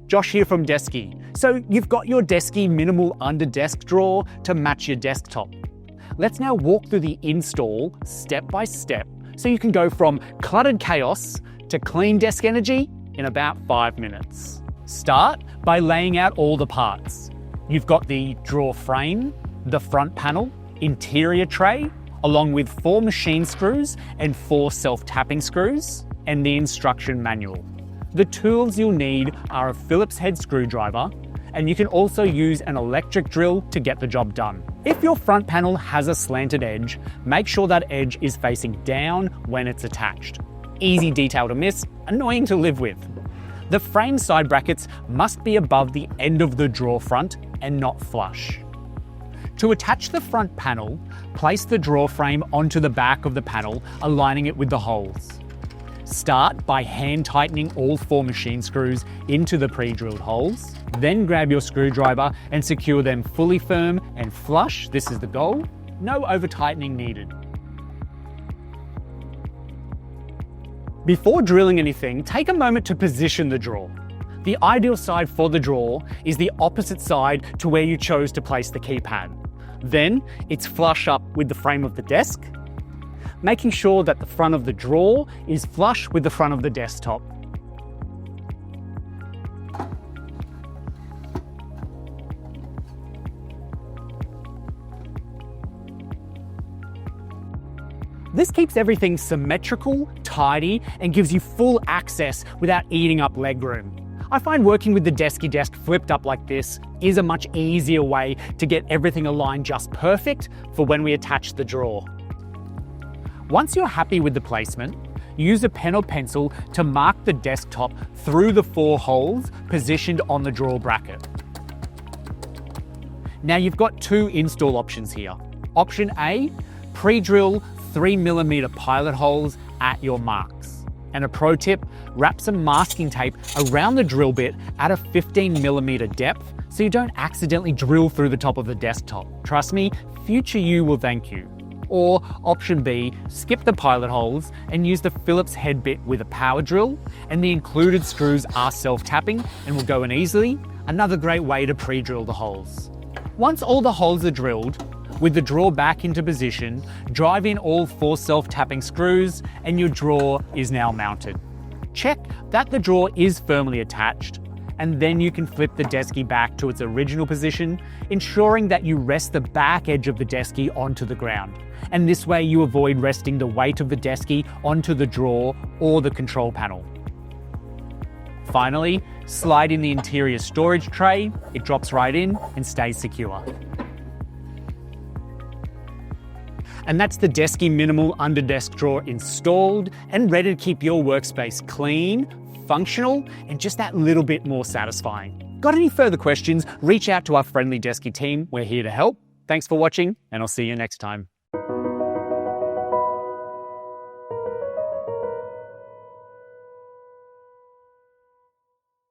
Josh here from Desky. So you've got your Desky minimal under desk drawer to match your desktop. Let's now walk through the install step by step so you can go from cluttered chaos to clean desk energy in about 5 minutes. Start by laying out all the parts. You've got the drawer frame, the front panel, interior tray, along with 4 machine screws and 4 self-tapping screws, and the instruction manual. The tools you'll need are a Phillips head screwdriver, and you can also use an electric drill to get the job done. If your front panel has a slanted edge, make sure that edge is facing down when it's attached. Easy detail to miss, annoying to live with. The frame side brackets must be above the end of the drawer front and not flush. To attach the front panel, place the drawer frame onto the back of the panel, aligning it with the holes. Start by hand tightening all 4 machine screws into the pre-drilled holes. Then grab your screwdriver and secure them fully firm and flush. This is the goal. No over tightening needed. Before drilling anything, take a moment to position the drawer. The ideal side for the drawer is the opposite side to where you chose to place the keypad. Then it's flush up with the frame of the desk, making sure that the front of the drawer is flush with the front of the desktop. This keeps everything symmetrical, tidy, and gives you full access without eating up legroom. I find working with the Desky desk flipped up like this is a much easier way to get everything aligned just perfect for when we attach the drawer. Once you're happy with the placement, use a pen or pencil to mark the desktop through the 4 holes positioned on the drawer bracket. Now you've got 2 install options here. Option A, pre-drill 3mm pilot holes at your marks. And a pro tip, wrap some masking tape around the drill bit at a 15mm depth so you don't accidentally drill through the top of the desktop. Trust me, future you will thank you. Or option B, skip the pilot holes and use the Phillips head bit with a power drill, and the included screws are self-tapping and will go in easily. Another great way to pre-drill the holes. Once all the holes are drilled, with the drawer back into position, drive in all 4 self-tapping screws and your drawer is now mounted. Check that the drawer is firmly attached, and then you can flip the Desky back to its original position, ensuring that you rest the back edge of the Desky onto the ground. And this way you avoid resting the weight of the Desky onto the drawer or the control panel. Finally, slide in the interior storage tray. It drops right in and stays secure. And that's the Desky minimal under desk drawer installed and ready to keep your workspace clean, functional, and just that little bit more satisfying. Got any further questions? Reach out to our friendly Desky team. We're here to help. Thanks for watching, and I'll see you next time.